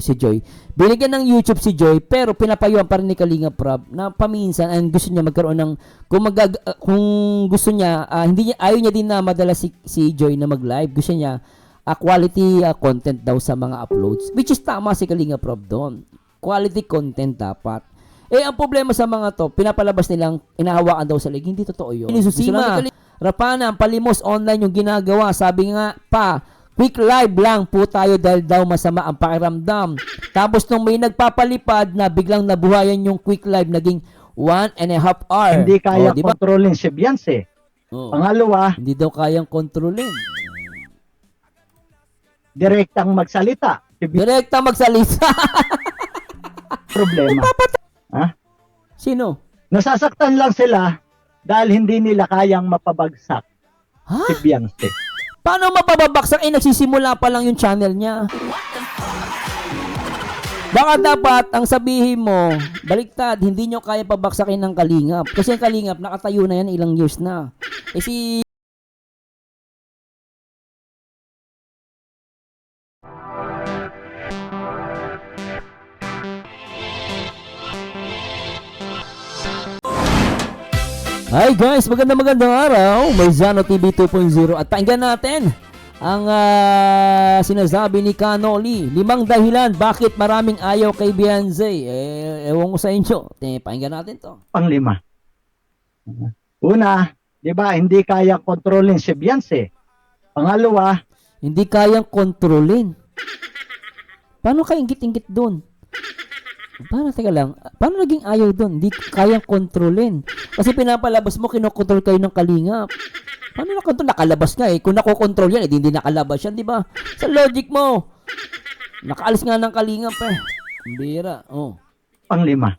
si Joy. Binigyan ng YouTube si Joy pero pinapayuhan pa rin ni Kalinga Prab na paminsan ang gusto niya magkaroon ng kung gusto niya hindi niya ayaw niya din na madala si Joy na mag-live. Gusto niya quality content daw sa mga uploads, which is tama si Kalinga Prab doon. Quality content dapat. Ang problema sa mga to, pinapalabas nilang inahawakan daw sa leg. Hindi totoo yun. Susima, Rapana, palimos online yung ginagawa. Sabi nga pa, quick live lang po tayo dahil daw masama ang pakiramdam. Tapos nung may nagpapalipad na biglang nabuhayan yung quick live, naging 1.5 hour. Hindi kaya diba? kontrolin si Beyonce. Pangalawa, hindi daw kayang kontrolin. direktang magsalita. Direkta magsalita. Problema. Ha? Sino? Nasasaktan lang sila dahil hindi nila kayang mapabagsak Ha? si Beyonce. Paano mapababaksak? Nagsisimula pa lang yung channel niya. Baka dapat ang sabihin mo, baliktad, hindi nyo kaya pabaksakin ng Kalingap. Kasi ang Kalingap, nakatayo na yan ilang years na. Si Hi guys, magandang araw. May Zano TV 2.0 at pakinggan natin ang sinasabi ni Kanoli. 5 dahilan bakit maraming ayaw kay Beyonce. Ewan ko sa inyo. Pakinggan natin to. Panglima. Una, di ba, hindi kaya kontrolin si Beyonce. Pangalawa, Hindi kayang kontrolin. Paano ka ingit-ingit doon? Teka lang. Paano naging ayaw doon? Hindi kayang kontrolin. Kasi pinapalabas mo, kinokontrol kayo ng Kalingap. Paano nakontrol? Nakalabas nga eh. Kung nakokontrol yan, hindi nakalabas yan, di ba? Sa logic mo. Nakaalis nga ng Kalingap eh. Ang bira. Oh. panglima.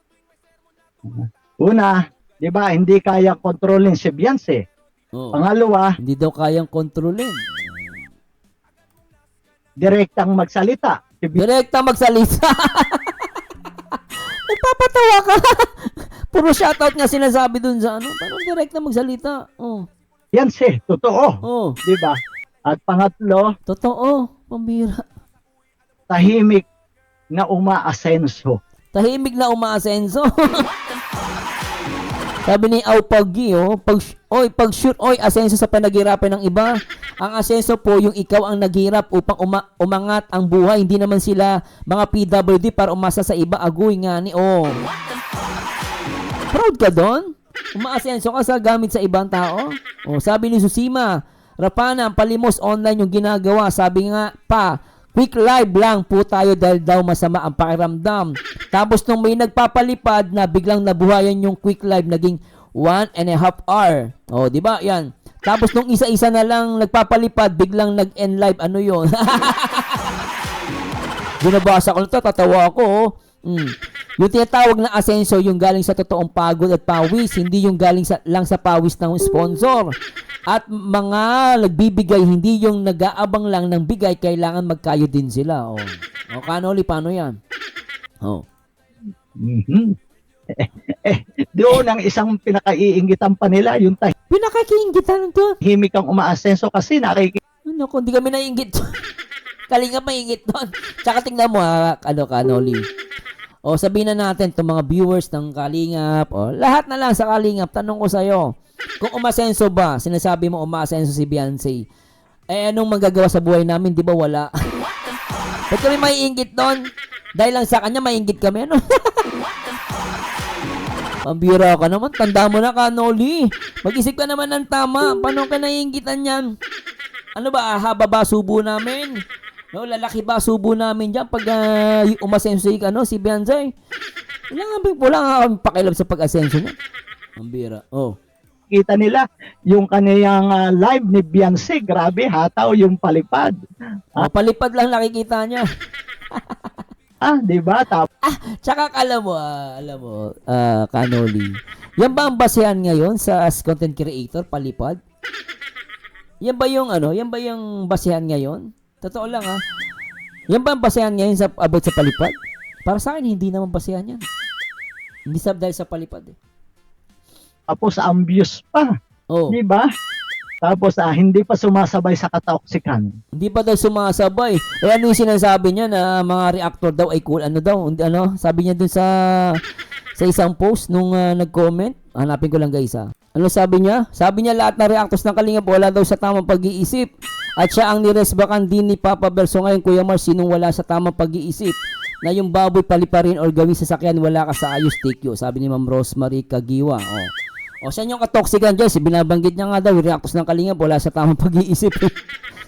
Una, di ba, hindi kaya kontrolin si Beyonce. Oh. Pangalawa, Hindi daw kayang kontrolin. direktang magsalita. Si Direkta magsalita. Nagpapatawa ka. Puro shoutout nga sinasabi dun sa ano. Paano direkta magsalita? Oh. Beyonce, totoo. Oh. Di ba? At pangatlo, Totoo. Pambira. tahimik na umaasenso. Tahimik na umaasenso. Sabi ni Aupagi, pag shoot, asenso sa panaghirapan ng iba. Ang asenso po, yung ikaw ang naghirap upang umangat ang buhay. Hindi naman sila mga PWD para umasa sa iba. Agoy nga ni, Proud ka doon? Umaasenso ka sa gamit sa ibang tao? Sabi ni Susima, Rapana, palimos online yung ginagawa. Sabi nga pa, quick live lang po tayo dahil daw masama ang pakiramdam. Tapos nung may nagpapalipad na biglang nabuhayan yung quick live, naging 1.5 hour. Di ba? Yan. Tapos nung isa-isa na lang nagpapalipad, biglang nag-end live. Ano yun? Binabasa ko na to, tatawa ako. Yung tinatawag na asenso, yung galing sa totoong pagod at pawis, hindi yung galing lang sa pawis ng sponsor. At mga nagbibigay, hindi yung nag-aabang lang ng bigay, kailangan magkayo din sila. Kanoli, paano yan? Mhm. Doon ang isang pinakaiingitan pa nila, yung Pinakakiingitan to. tahimik ang umaasenso kasi nakikita Ano, kung di kami naingit. Kalinga maingit doon. Tsaka tingnan mo Kanoli. Sabihin na natin itong mga viewers ng Kalingap, lahat na lang sa Kalingap, tanong ko sa'yo, kung umasenso ba, sinasabi mo umasenso si Beyonce, anong magagawa sa buhay namin, di ba wala? Ba't kami maiingit doon? Dahil lang sa kanya, maiingit kami, ano? Pambira ka naman, tanda mo na Kanoli. Mag-isip ka naman ng tama, paano ka naiingitan yan? Ano ba, haba ba subo namin? Lalaki ba subo namin dyan pag umasenso si Beyonce? Wala nga kami pakialam sa pag-asenso niya. Ang bira. nila yung kaniyang live ni Beyonce, grabe hataw yung palipad. Palipad lang nakikita niya. Di ba? Tsaka alam mo, Kanoli, yan ba ang basehan ngayon sa as content creator, palipad? Yan ba yung basehan ngayon? Totoo lang Yan ba ang basehan ngayon sa about sa palipad? Para sa akin, hindi naman basehan yan. Hindi dahil sa palipad eh. Tapos ambuse pa. Di ba? Tapos hindi pa sumasabay sa katoksikan. Hindi pa daw sumasabay. Eh ano yung sinasabi niya na mga reactor daw ay cool? Ano daw? Ano? Sabi niya dun sa isang post nung nag-comment. Hanapin ko lang guys ha. Ano sabi niya? Sabi niya lahat ng reactors ng Kalingap wala daw sa tamang pag-iisip. At siya ang niresbakan din ni Papa Bear. So ngayon Kuya Mars, sinong wala sa tamang pag-iisip? Na yung baboy paliparin or gawin sa sakyan wala ka sa ayos take you. Sabi ni Ma'am Rosemary Kagiwa. Oh. O saan yung katoksikan dyan? Binabanggit niya nga daw, reactors ng Kalingap wala sa tamang pag-iisip.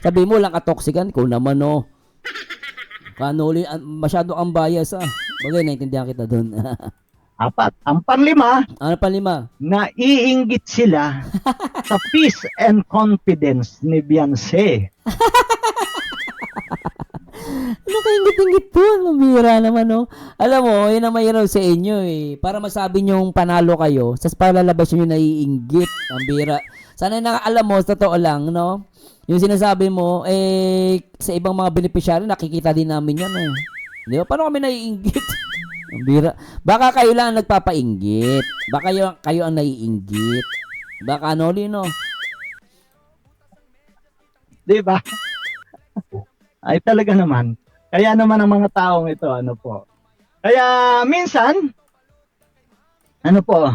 Sabi mo lang katoksikan, ko naman oh. Kanuli, masyado ang bias ah. Bagay, naintindihan kita doon. 4. Ang panlima, Ano pa 5? naiinggit sila sa peace and confidence ni Beyonce. Ano kaingit-ingit doon? Mabira naman, no? Alam mo, yun ang mahirap sa inyo, eh. Para masabi nyong panalo kayo, sas palalabas nyo naiinggit. Ang bira. Sana na alam mo, totoo lang, no? Yung sinasabi mo, sa ibang mga beneficiary, nakikita din namin yan, eh. Di ba? Paano kami naiinggit? Ang bira. Baka kayo lang ang nagpapainggit. Baka kayo ang naiinggit. Baka ano, Lino? Di ba? Ay talaga naman. Kaya naman ang mga taong ito, ano po. Kaya minsan, ano po,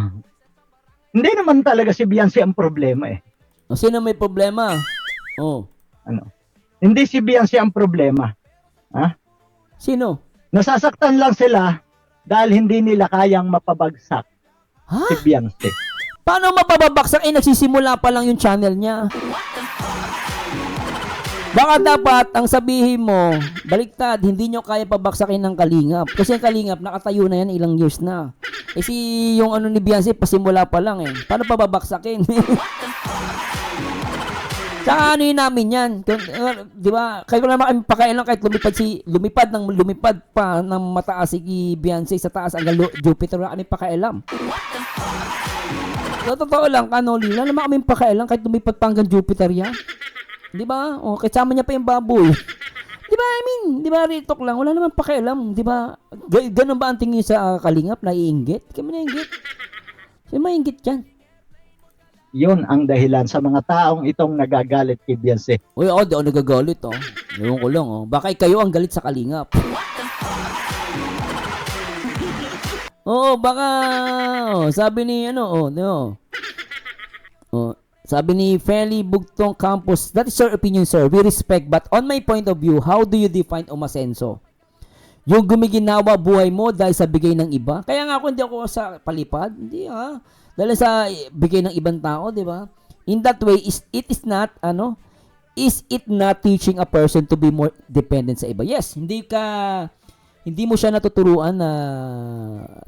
hindi naman talaga si Beyonce ang problema eh. O, sino may problema? Oh. Ano? Hindi si Beyonce ang problema. Ha? Sino? Nasasaktan lang sila dahil hindi nila kayang mapabagsak Ha? si Beyonce. Paano mapababaksak? Nagsisimula pa lang yung channel niya. Baka dapat ang sabihin mo, baliktad, hindi nyo kaya pabaksakin ng Kalingap. Kasi ang Kalingap, nakatayo na yan ilang years na. Kasi yung ano ni Beyonce, pasimula pa lang eh. Paano pababaksakin? Tsaka ano yun namin yan. Di ba? Kaya ko naman kami pakailan kahit lumipad pa ng mataas si Beyonce sa taas hanggang Jupiter. Wala kami pakailam. So, totoo lang, Kanoli, wala naman kami pakailan kahit lumipad pa hanggang Jupiter yan. Di ba? O, kasama niya pa yung baboy. Di ba? I mean, di ba? Real talk lang. Wala naman pakialam. Di ba? Ganun ba ang tingin sa Kalingap? Naiinggit? Kami naiinggit. Sino mainggit yan? Yun ang dahilan sa mga taong itong nagagalit kay Beyonce. Uy, ako, di ako nagagalit, oh. Ewan ko lang, oh. Baka kayo ang galit sa Kalingap. Oo, baka, oh, sabi ni, sabi ni Feli Bugtong Campos, that is your opinion, sir. We respect, but on my point of view, how do you define umasenso? Yung gumiginawa buhay mo dahil sa bigay ng iba? Kaya nga ako hindi ako sa palipad. Hindi ha. Dahil sa bigay ng ibang tao, di ba? In that way, is it not teaching a person to be more dependent sa iba? Yes, hindi mo siya natuturuan na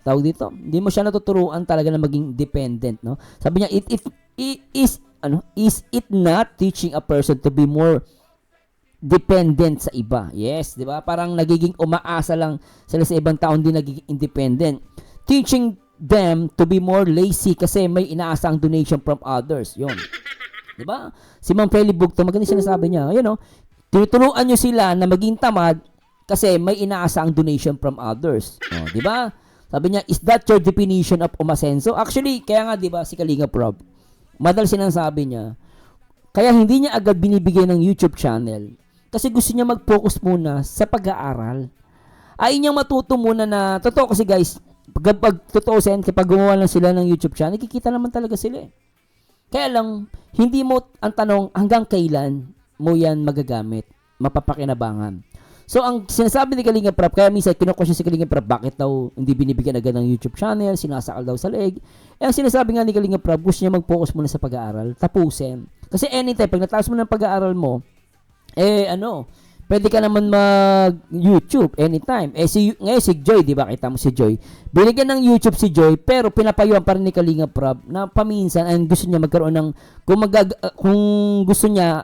tawag dito. Hindi mo siya natuturuan talaga na maging dependent, no? Sabi niya, is it not teaching a person to be more dependent sa iba? Yes, 'di ba? Parang nagiging umaasa lang sila sa ibang tao, hindi nagiging independent. Teaching them to be more lazy kasi may inaasang donation from others. 'Yon. 'Di ba? Si Ma'am Feli Bugto, maganda sinasabi niya. Ayun, no? Tinuturuan niyo sila na maging tamad kasi may inaasang donation from others. Oh, 'di ba? Sabi niya, is that your definition of umasenso? Actually, kaya nga 'di ba si Kalingap Rob, madalas sinasabi niya, kaya hindi niya agad binibigay ng YouTube channel kasi gusto niya mag-focus muna sa pag-aaral. Ayaw niyang matuto muna na, totoo kasi guys, pag kapag gumawa lang sila ng YouTube channel, kikita naman talaga sila eh. Kaya lang, hindi mo, ang tanong, hanggang kailan mo yan magagamit, mapapakinabangan. So, ang sinasabi ni Kalingap Prab, kaya minsan kinukusya si Kalingap Prab, bakit daw hindi binibigyan agad ng YouTube channel, sinasakal daw sa leeg. Eh, ang sinasabi nga ni Kalingap Prab, gusto niya mag-focus muna sa pag-aaral, tapusin. Kasi anytime, pag natapos mo ng pag-aaral mo, pwede ka naman mag-YouTube anytime. Ngayon si Joy, di ba? Kita mo si Joy. Binigyan ng YouTube si Joy, pero pinapayuhan pa rin ni Kalingap Prab na paminsan, and gusto niya magkaroon ng, kung gusto niya,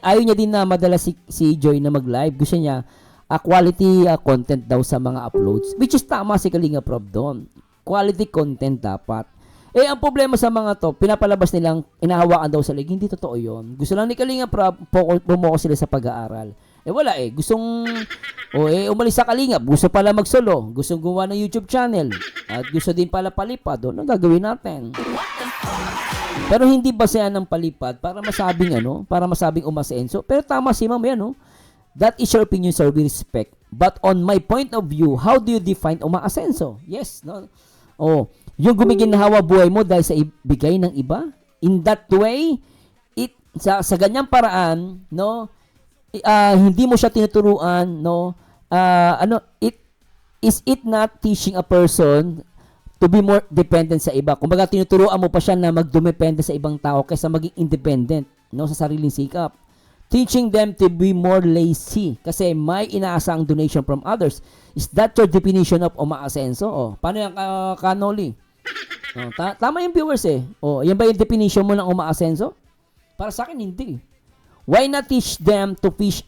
ayaw niya din na madala si Joy na mag-live. Gusto niya, quality content daw sa mga uploads. Which is tama si Kalingap Prab doon. Quality content dapat. Ang problema sa mga to, pinapalabas nilang inahawakan daw sa leg. Hindi totoo yon. Gusto lang ni Kalingap Prab, pumokus sila sa pag-aaral. Wala gustong, umalis sa Kalingap, gusto pala mag-solo, gustong gumawa ng YouTube channel, at gusto din pala palipad, ang gagawin natin. Pero hindi basehan ng palipad para masabing umasenso. Pero tama si Ma'am yan, no? That is your opinion, sir, we respect. But on my point of view, how do you define umaasenso? Yes, no? Oh, yung gumiginhawa buhay mo dahil sa ibigay ng iba? In that way, sa ganyang paraan, no? Hindi mo siya tinuturuan, no? Is it not teaching a person to be more dependent sa iba? Kumbaga, tinuturuan mo pa siya na magdumepende sa ibang tao kaysa maging independent, no? Sa sariling sikap. Teaching them to be more lazy kasi may inaasang donation from others. Is that your definition of umaasenso? Oh, paano yan, Kanoli? Oh, tama yung viewers eh. Oh, yan ba yung definition mo ng umaasenso? Para sa akin, hindi. Why not teach them to fish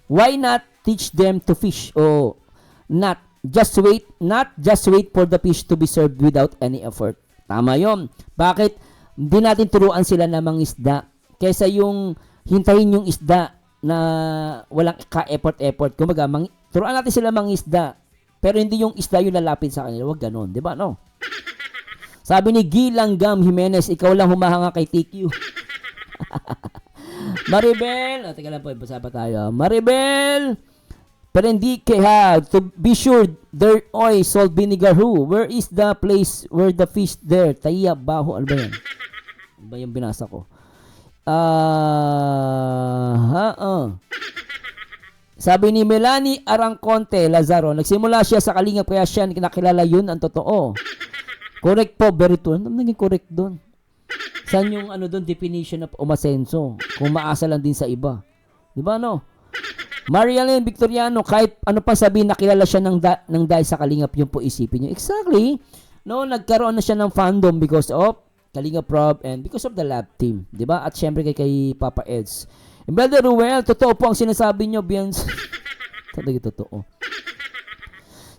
Why not teach them to fish? Oh, not just wait for the fish to be served without any effort. Tama yun. Bakit? Hindi natin turuan sila na mangisda kaysa yung hintayin yung isda na walang ka-effort. Kumbaga, turuan natin sila mangisda. Pero hindi yung isda yung lalapit sa kanila. Huwag ganun. Diba, no? Sabi ni Gilanggam Jimenez, ikaw lang humahanga kay TQ. Maribel, teka lang po, basa pa tayo. Maribel, pero hindi kaya, to be sure, there oil, salt, vinegar, who? Where is the place where the fish there? Taya, baho, ano ba yan? Ano ba yung binasa ko? Sabi ni Melanie Arangconte Lazaro, nagsimula siya sa Kalingap kaya siya nakilala, yun ang totoo. Correct po, very true. Ano naging correct doon? Saan yung doon definition of umasenso? Kung maasa lang din sa iba. Di ba, no? Marialyn Victoriano, kahit ano pa sabihin, nakilala siya ng dahil sa Kalingap, yung po isipin niyo. Exactly. No, nagkaroon na siya ng fandom because of Kalingap Rob and because of the lab team. Di ba? At syempre kay Papa Eds. Brother Ruel, totoo po ang sinasabi niyo, Bians. Talaga totoo.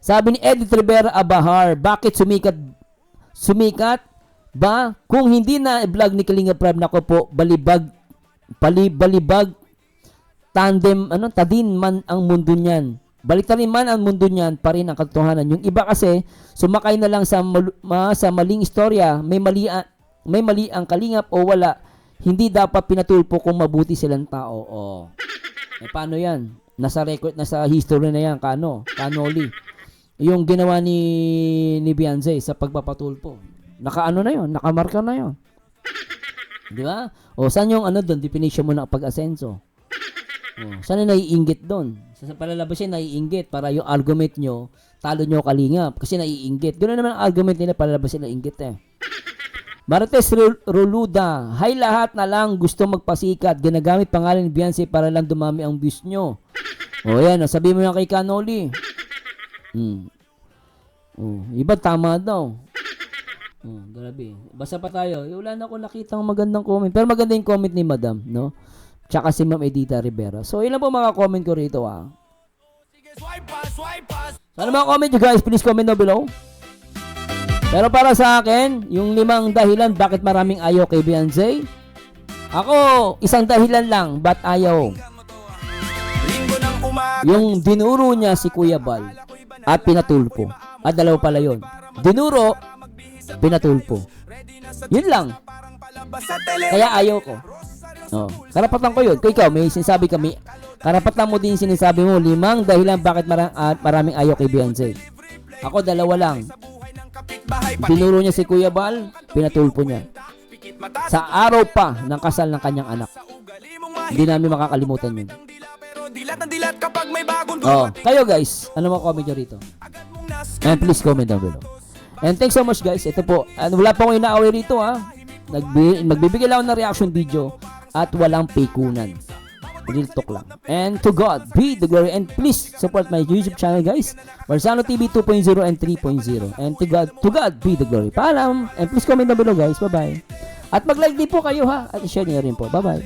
Sabi ni Edith Rivera Abahar, bakit sumikat ba? Kung hindi na i-vlog ni Kalingap Rob, nako po, balibag, tandem, tadin man ang mundo niyan. Baliktarin man ang mundo niyan, pa rin ang katotohanan. Yung iba kasi, sumakay na lang sa maling istorya, may mali ang Kalingap o wala, hindi dapat pinatulpo kung mabuti silang tao. Oh. Paano yan? Nasa record, nasa history na yan, Kanoli. Yung ginawa ni Beyonce sa pagpapatulpo. Nakaano na yon, nakamarka na yon. Di ba? O saan yung doon, definition mo ng pag-asenso? O, saan na naiinggit doon? Sa palalabas siya naiinggit para yung argument nyo, talo nyo Kalingap kasi naiinggit. Ganoon naman ang argument nila, palalabas sila inggit eh. Marites Roluda, hay lahat na lang gusto magpasikat, ginagamit pangalan ni Beyonce para lang dumami ang views nyo. O yan, sabi mo yan kay Kanoli. Iba tama daw. Grabe. Basa pa tayo. Wala na ako nakitang magandang comment. Pero maganda yung comment ni Madam, no? Tsaka si Ma'am Edita Rivera. So, ilan po mga comment ko rito, Sana mga comment nyo, guys. Please comment down below. Pero para sa akin, yung 5 dahilan bakit maraming ayaw kay Beyonce. Ako, isang dahilan lang, ba't ayaw? Yung dinuro niya si Kuya Bal at pinatulpo. At dalawa pala yun. Dinuro, pinatulpo. Yun lang. Kaya ayaw ko. Karapatan ko yun. Kaya ikaw, may sinasabi kami. Karapatan mo din sinasabi mo 5 dahilan bakit maraming ayaw kay Beyonce. Ako, 2 lang. Dinuro niya si Kuya Bal, pinatulpo niya. Sa araw pa ng kasal ng kanyang anak. Hindi namin makakalimutan yun. Kayo guys, ano mga comment nyo rito? And please comment down below. And thanks so much guys. Ito po, wala pa akong inaaway rito magbibigay lang ako ng reaction video at walang pekunan. Real talk lang. And to God be the glory. And please support my YouTube channel guys, Marzano TV 2.0 and 3.0. And to God be the glory. Paalam. And please comment down below guys. Bye bye. At mag-like din po kayo At share niyo rin po. Bye bye.